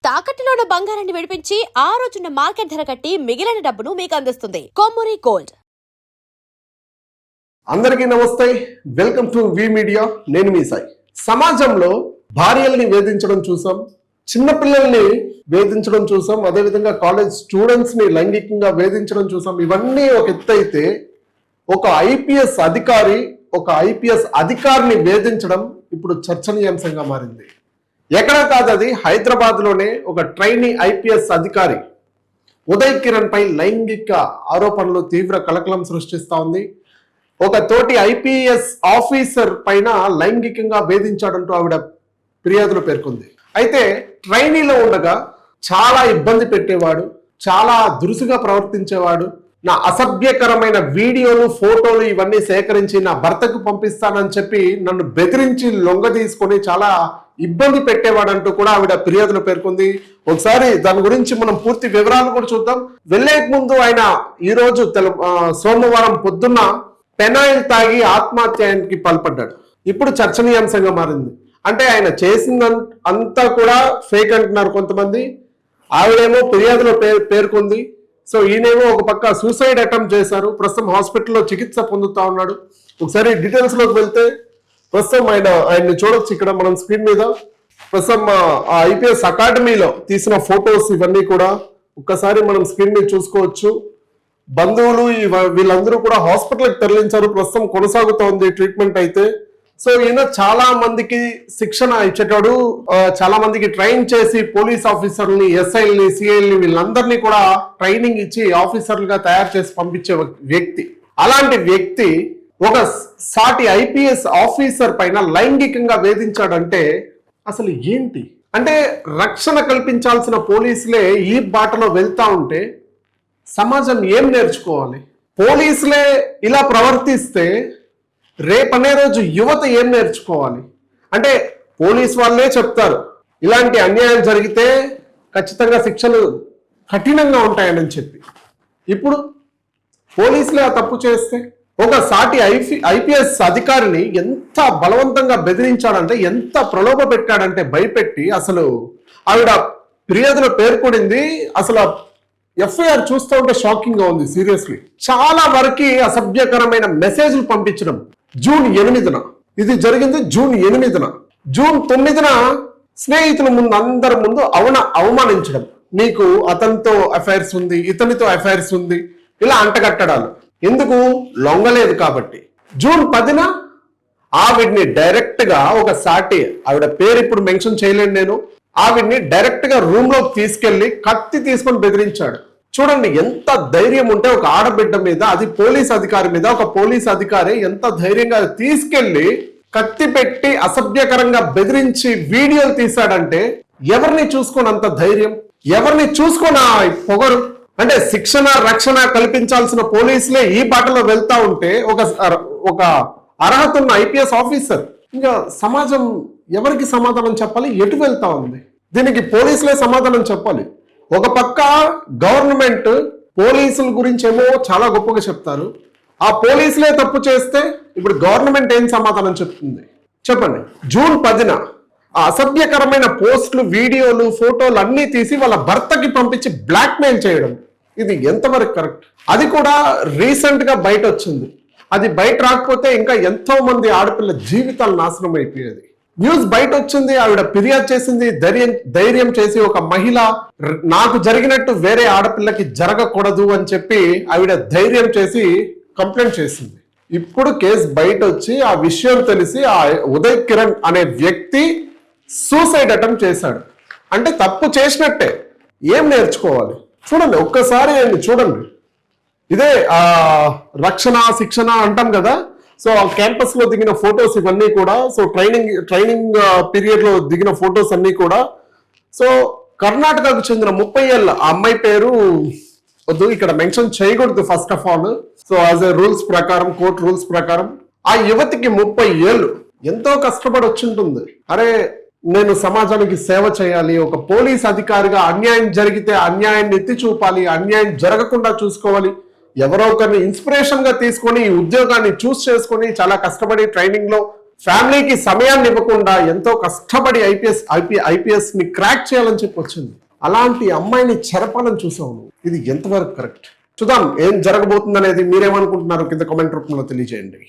తాకట్టులో ఉన్న బంగారాన్ని విడిపించి ఆ రోజున్న మార్కెట్ ధర కట్టి మిగిలిన డబ్బును మీకు అందిస్తుంది కొమ్మూరి గోల్డ్. అందరికీ నమస్తే, వెల్కమ్ టు వి మీడియా. నేను మీ సాయి. సమాజంలో భార్యల్ని వేధించడం చూసాం, చిన్నపిల్లల్ని వేధించడం చూసాం, అదేవిధంగా కాలేజ్ స్టూడెంట్స్ ని లైంగికంగా వేధించడం చూసాం. ఇవన్నీ ఒక ఎత్తు అయితే, ఒక ఐపీఎస్ అధికారిని వేధించడం ఇప్పుడు చర్చనీయాంశంగా మారింది. ఎక్కడ కాదు, అది హైదరాబాద్ లోనే ఒక ట్రైనీ ఐపీఎస్ అధికారి ఉదయ్ కిరణ్ పై లైంగిక ఆరోపణలు తీవ్ర కలకలం సృష్టిస్తా ఉంది. ఒక తోటి ఐపీఎస్ ఆఫీసర్ పైన లైంగికంగా వేధించాడంటూ ఆవిడ ఫిర్యాదులు పేర్కొంది. అయితే ట్రైనీలో ఉండగా చాలా ఇబ్బంది పెట్టేవాడు, చాలా దురుసుగా ప్రవర్తించేవాడు, నా అసభ్యకరమైన వీడియోలు ఫోటోలు ఇవన్నీ సేకరించి నా భర్తకు పంపిస్తానని చెప్పి నన్ను బెదిరించి లొంగ తీసుకొని చాలా ఇబ్బంది పెట్టేవాడంటూ కూడా ఆవిడ ఫిర్యాదులు పేర్కొంది. ఒకసారి దాని గురించి మనం పూర్తి వివరాలు కూడా చూద్దాం. వెళ్లే ముందు ఆయన ఈ రోజు సోమవారం పొద్దున్న పెనాయిల్ తాగి ఆత్మహత్యానికి పాల్పడ్డాడు. ఇప్పుడు చర్చనీయాంశంగా మారింది. అంటే ఆయన చేసిందంతా కూడా ఫేక్ అంటున్నారు కొంతమంది. ఆవిడేమో ఫిర్యాదులో పేర్కొంది. సో ఈయనేమో ఒక పక్క సూసైడ్ అటెంప్ట్ చేశారు. ప్రస్తుతం హాస్పిటల్లో చికిత్స పొందుతా ఉన్నాడు. ఒకసారి డీటెయిల్స్ లోకి వెళ్తే, ప్రస్తుతం ఆయన్ని చూడొచ్చు ఇక్కడ మనం స్క్రీన్ మీద. ప్రస్తుతం ఆ ఐపీఎస్ అకాడమీలో తీసిన ఫొటోస్ ఇవన్నీ కూడా ఒక్కసారి మనం స్క్రీన్ మీద చూసుకోవచ్చు. బంధువులు వీళ్ళందరూ కూడా హాస్పిటల్కి తరలించారు. ప్రస్తుతం కొనసాగుతోంది ట్రీట్మెంట్ అయితే. సో ఈయన చాలా మందికి శిక్షణ ఇచ్చేటాడు, చాలా మందికి ట్రైన్ చేసి పోలీస్ ఆఫీసర్ని, ఎస్ఐల్ని, సిఐల్ని వీళ్ళందరినీ కూడా ట్రైనింగ్ ఇచ్చి ఆఫీసర్లుగా తయారు చేసి పంపించే వ్యక్తి. అలాంటి వ్యక్తి ఒక సాటి ఐపీఎస్ ఆఫీసర్ పైన లైంగికంగా వేధించాడంటే అసలు ఏంటి? అంటే రక్షణ కల్పించాల్సిన పోలీసులే ఈ బాటలో వెళ్తా ఉంటే సమాజం ఏం నేర్చుకోవాలి? పోలీసులే ఇలా ప్రవర్తిస్తే రేపనే రోజు యువత ఏం నేర్చుకోవాలి? అంటే పోలీస్ వాళ్ళే చెప్తారు ఇలాంటి అన్యాయం జరిగితే ఖచ్చితంగా శిక్షలు కఠినంగా ఉంటాయని చెప్పి, ఇప్పుడు పోలీసులే ఆ తప్పు చేస్తే ఒక సాటి ఐపీఎస్ అధికారిని ఎంత బలవంతంగా బెదిరించాడంటే, ఎంత ప్రలోభ పెట్టాడంటే, భయపెట్టి. అసలు ఆవిడ ఫిర్యాదులో పేర్కొనింది, అసలు ఎఫ్ఐఆర్ చూస్తూ ఉంటే షాకింగ్ గా ఉంది. సీరియస్లీ చాలా వరకు అసభ్యకరమైన మెసేజ్లు పంపించడం. జూన్ 8న ఇది జరిగింది. జూన్ 8న, జూన్ 9న స్నేహితుల ముందు, అందరి ముందు అవమానించడం. నీకు అతనితో అఫైర్స్ ఉంది, ఇతనితో అఫైర్స్ ఉంది, ఇలా అంటగట్టడాలు. ఎందుకు? లొంగలేదు కాబట్టి. జూన్ 10న ఆవిడ్ని డైరెక్ట్ గా ఒక సాటి, ఆవిడ పేరు ఇప్పుడు మెన్షన్ చేయలేను నేను, ఆవిడ్ని డైరెక్ట్ గా రూమ్ లోకి తీసుకెళ్లి కత్తి తీసుకొని బెదిరించాడు. చూడండి ఎంత ధైర్యం ఉంటే ఒక ఆడబిడ్డ మీద, అది పోలీస్ అధికారి మీద, ఒక పోలీస్ అధికారి ఎంత ధైర్యంగా తీసుకెళ్లి కత్తి పెట్టి అసభ్యకరంగా బెదిరించి వీడియోలు తీశాడంటే, ఎవరిని చూసుకొని అంత ధైర్యం, ఎవరిని చూసుకొని పొగరు? అంటే శిక్షణ రక్షణ కల్పించాల్సిన పోలీసులే ఈ బాటలో వెళ్తా ఉంటే ఒక అర్హత ఉన్న ఐపీఎస్ ఆఫీసర్, ఇంకా సమాజం ఎవరికి సమాధానం చెప్పాలి? ఎటు వెళ్తా ఉంది? దీనికి పోలీసులే సమాధానం చెప్పాలి. ఒక పక్క గవర్నమెంట్ పోలీసుల గురించి ఏమో చాలా గొప్పగా చెప్తారు. ఆ పోలీసులే తప్పు చేస్తే ఇప్పుడు గవర్నమెంట్ ఏం సమాధానం చెప్తుంది చెప్పండి? జూన్ 10న ఆ అసభ్యకరమైన పోస్టులు, వీడియోలు, ఫోటోలు అన్నీ తీసి వాళ్ళ భర్తకి పంపించి బ్లాక్మెయిల్ చేయడం, ఇది ఎంతవరకు కరెక్ట్? అది కూడా రీసెంట్ గా బయట వచ్చింది. అది బయట రాకపోతే ఇంకా ఎంతో మంది ఆడపిల్ల జీవితాలు నాశనం అయిపోయేది. న్యూస్ బయట వచ్చింది, ఆవిడ ఫిర్యాదు చేసింది, ధైర్యం చేసి, ఒక మహిళ నాకు జరిగినట్టు వేరే ఆడపిల్లకి జరగకూడదు అని చెప్పి ఆవిడ ధైర్యం చేసి కంప్లైంట్ చేసింది. ఇప్పుడు కేసు బయట వచ్చి ఆ విషయం తెలిసి ఆ ఉదయ్ కిరణ్ అనే వ్యక్తి సూసైడ్ అటెంప్ట్ చేశాడు. అంటే తప్పు చేసినట్టే. ఏం నేర్చుకోవాలి? చూడండి ఒక్కసారి చూడండి. ఇదే రక్షణ శిక్షణ అంటాం కదా. సో క్యాంపస్ లో దిగిన ఫొటోస్ ఇవన్నీ కూడా, సో ట్రైనింగ్ పీరియడ్ లో దిగిన ఫొటోస్ అన్ని కూడా. సో కర్ణాటకకు చెందిన 30 ఏళ్ళ అమ్మాయి పేరు వద్దు, ఇక్కడ మెన్షన్ చేయకూడదు first of all. So as a rules ప్రకారం, కోర్ట్ రూల్స్ ప్రకారం ఆ యువతికి 30 ఏళ్ళు. ఎంతో కష్టపడి వచ్చింటుంది. అరే నేను సమాజానికి సేవ చేయాలి, ఒక పోలీస్ అధికారిగా అన్యాయం జరిగితే అన్యాయాన్ని ఎత్తి చూపాలి, అన్యాయం జరగకుండా చూసుకోవాలి, ఎవరో ఒకరిని ఇన్స్పిరేషన్ గా తీసుకొని ఈ ఉద్యోగాన్ని చూస్ చేసుకొని చాలా కష్టపడి ట్రైనింగ్ లో ఫ్యామిలీకి సమయాన్ని ఇవ్వకుండా ఎంతో కష్టపడి ఐపీఎస్ ని క్రాక్ చేయాలని చెప్పి వచ్చింది. అలాంటి అమ్మాయిని చెరపాలని చూసావు నువ్వు. ఇది ఎంతవరకు కరెక్ట్? చూద్దాం ఏం జరగబోతుంది అనేది మీరేమనుకుంటున్నారు కింద కామెంట్ రూపంలో తెలియజేయండి.